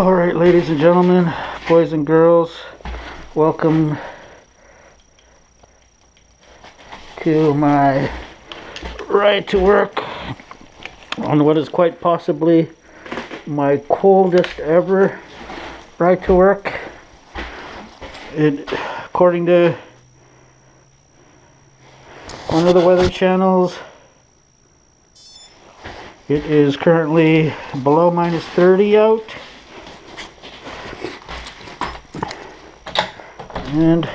Alright, ladies and gentlemen, boys and girls, welcome to my ride to work on what is quite possibly my coldest ever ride to work. According to one of the weather channels, it is currently below -30 out. And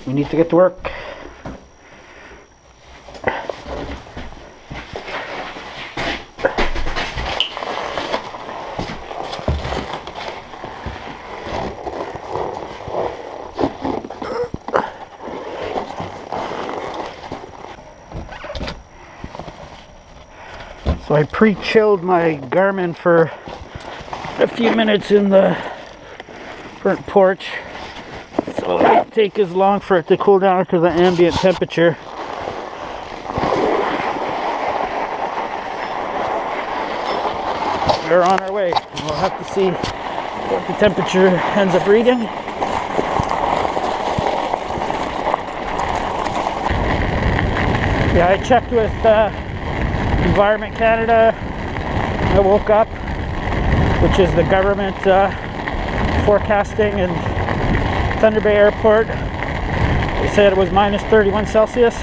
we need to get to work. So I pre-chilled my Garmin for a few minutes in the front porch. So it won't take as long for it to cool down to the ambient temperature. We're on our way. We'll have to see what the temperature ends up reading. Yeah, I checked with Environment Canada. I woke up, which is the government forecasting, and Thunder Bay Airport. They said it was -31 Celsius.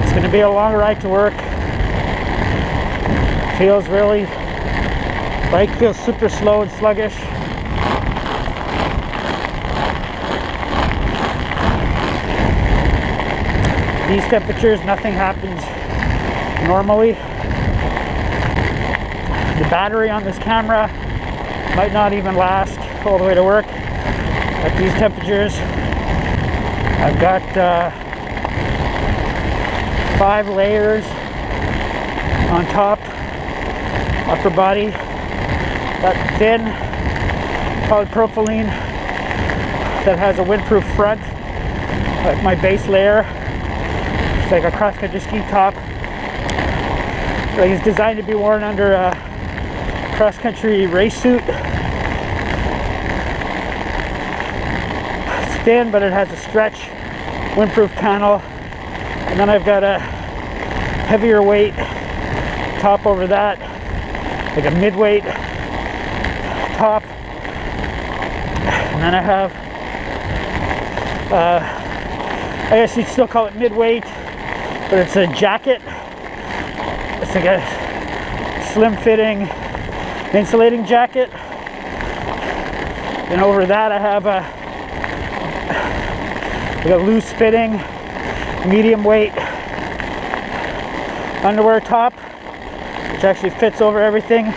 It's going to be a long ride to work. Bike feels super slow and sluggish. These temperatures, nothing happens normally. The battery on this camera might not even last all the way to work at these temperatures. I've got 5 layers on top, upper body, that thin polypropylene that has a windproof front, like my base layer. It's like a cross-country ski top. Like it's designed to be worn under a cross-country race suit. It's thin, but it has a stretch windproof panel, and then I've got a heavier weight top over that, like a mid-weight top, and then I have I guess you'd still call it mid-weight, but it's a jacket. It's like a slim-fitting insulating jacket, and over that I have a loose fitting medium weight underwear top, which actually fits over everything,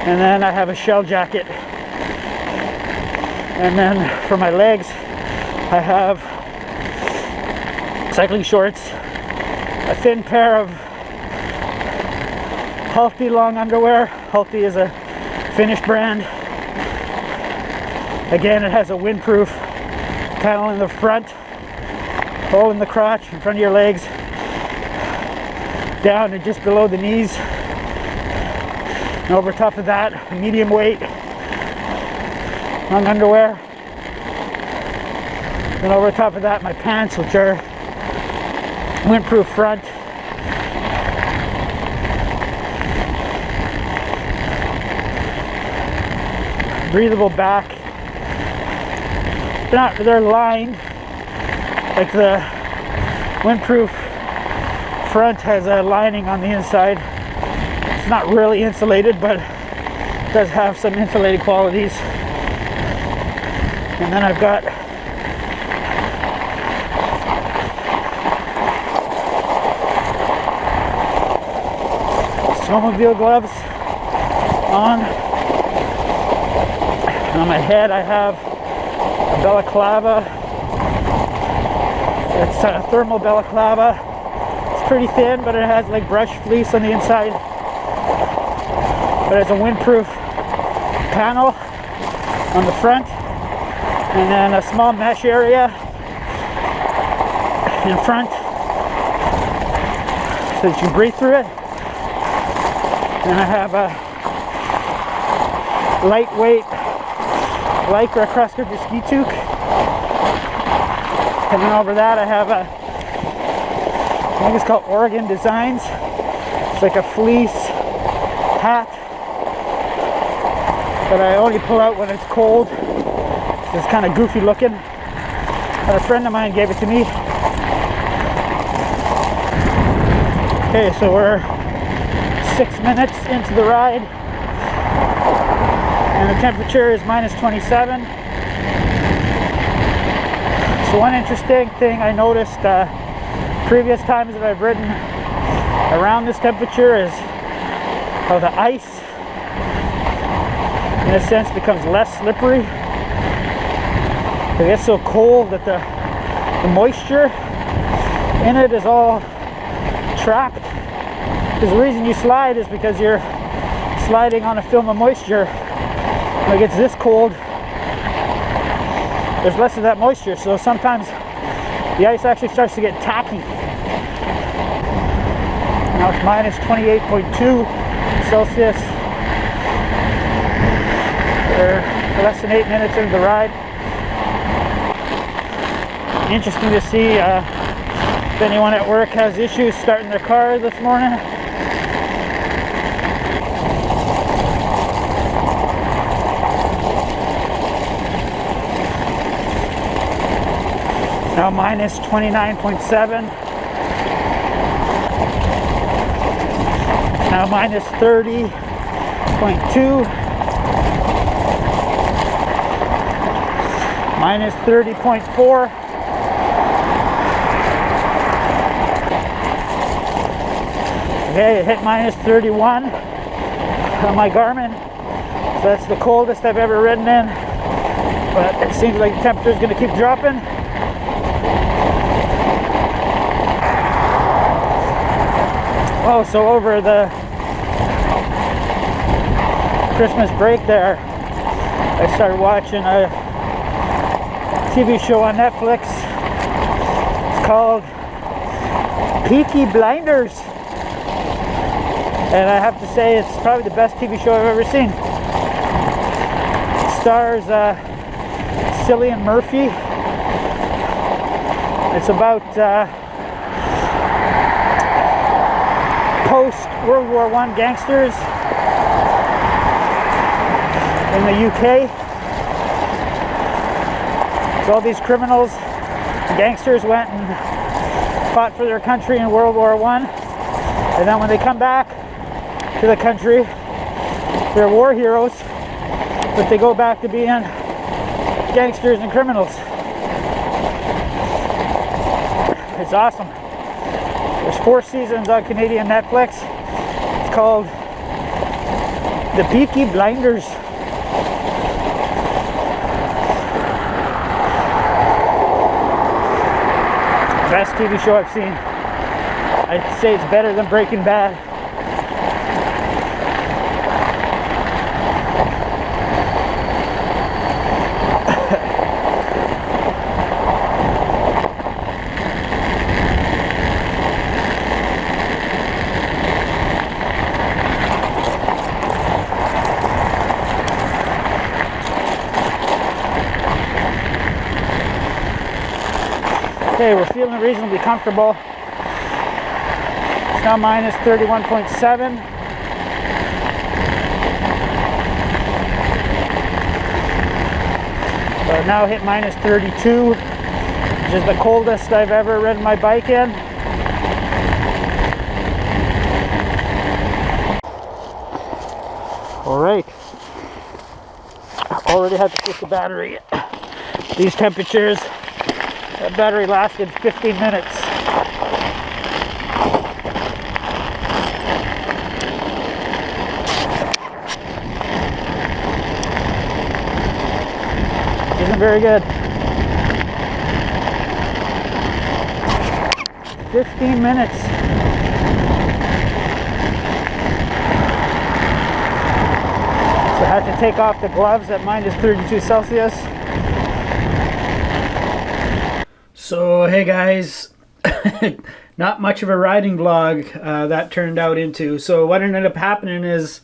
and then I have a shell jacket, and then for my legs I have cycling shorts, a thin pair of Healthy long underwear. Healthy is a Finnish brand. Again, it has a windproof panel in the front, hole in the crotch, in front of your legs, down to just below the knees. And over top of that, medium weight long underwear. And over top of that, my pants, which are windproof front. Breathable back. They're lined. Like the windproof front has a lining on the inside. It's not really insulated, but it does have some insulated qualities. And then I've got snowmobile gloves on. And on my head I have a balaclava. It's a thermal balaclava. It's pretty thin, but it has like brush fleece on the inside. But it's a windproof panel on the front, and then a small mesh area in front so that you can breathe through it. Then I have a lightweight Lycra cross-country ski toque. And then over that I have a, I think it's called Oregon Designs. It's like a fleece hat that I only pull out when it's cold. It's kind of goofy looking. And a friend of mine gave it to me. Okay, so we're 6 minutes into the ride. And the temperature is minus 27. So one interesting thing I noticed previous times that I've ridden around this temperature is how the ice, in a sense, becomes less slippery. It gets so cold that the moisture in it is all trapped. Because the reason you slide is because you're sliding on a film of moisture. When it gets this cold, there's less of that moisture, so sometimes the ice actually starts to get tacky. Now it's minus 28.2 Celsius. We're less than 8 minutes into the ride. Interesting to see if anyone at work has issues starting their car this morning. Now minus 29.7. Now minus 30.2. Minus 30.4. Okay, it hit minus 31 on my Garmin. So that's the coldest I've ever ridden in. But it seems like the temperature is going to keep dropping. Oh, so over the Christmas break there, I started watching a TV show on Netflix. It's called Peaky Blinders. And I have to say it's probably the best TV show I've ever seen. It stars Cillian Murphy. It's about post-World War I gangsters in the UK. So all these criminals, gangsters went and fought for their country in World War I. And then when they come back to the country, they're war heroes, but they go back to being gangsters and criminals. It's awesome. There's 4 seasons on Canadian Netflix. It's called The Peaky Blinders. Best TV show I've seen. I'd say it's better than Breaking Bad. Okay, we're feeling reasonably comfortable. It's now minus 31.7. So now hit minus 32, which is the coldest I've ever ridden my bike in. All right, already had to switch the battery. These temperatures, that battery lasted 15 minutes. Isn't very good. 15 minutes. So I had to take off the gloves at minus 32 Celsius. So hey guys, not much of a riding vlog that turned out into. So what ended up happening is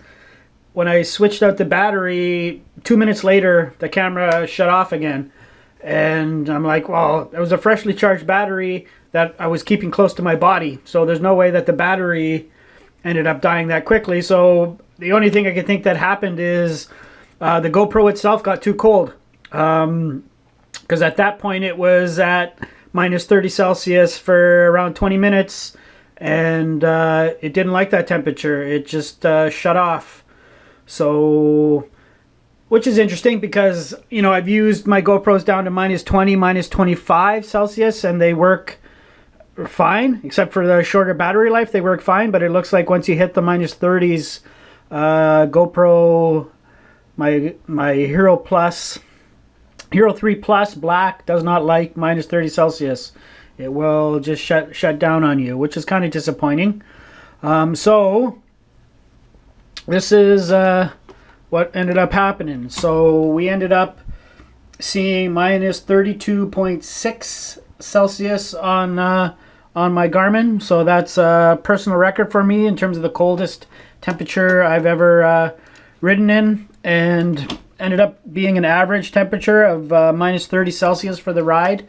when I switched out the battery, 2 minutes later, the camera shut off again. And I'm like, well, it was a freshly charged battery that I was keeping close to my body. So there's no way that the battery ended up dying that quickly. So the only thing I could think that happened is the GoPro itself got too cold. Because at that point it was at minus 30 Celsius for around 20 minutes. And it didn't like that temperature. It just shut off. So, which is interesting because, you know, I've used my GoPros down to minus 20, minus 25 Celsius, and they work fine, except for the shorter battery life. They work fine, but it looks like once you hit the minus 30s, GoPro, my Hero 3 Plus Black does not like minus 30 Celsius. It will just shut down on you, which is kind of disappointing. So this is what ended up happening. So we ended up seeing minus 32.6 Celsius on my Garmin. So that's a personal record for me in terms of the coldest temperature I've ever ridden in, and ended up being an average temperature of minus 30 Celsius for the ride.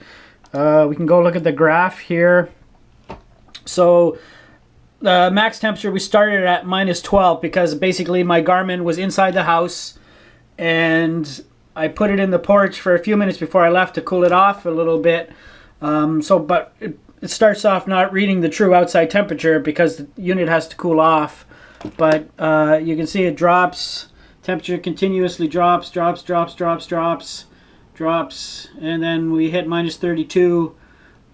We can go look at the graph here. So the max temperature, we started at minus 12 because basically my Garmin was inside the house and I put it in the porch for a few minutes before I left to cool it off a little bit. But it starts off not reading the true outside temperature because the unit has to cool off. But you can see it drops, temperature continuously drops, and then we hit minus 32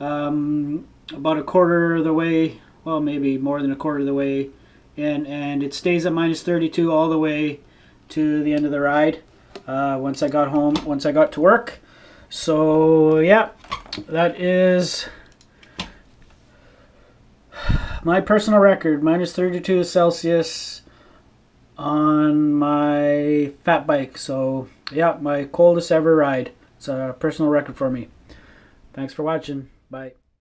about a quarter of the way. Well, maybe more than a quarter of the way in, and it stays at minus 32 all the way to the end of the ride once I got home, once I got to work. So yeah, that is my personal record, minus 32 Celsius on my fat bike. So yeah, my coldest ever ride. It's a personal record for me. Thanks for watching. Bye.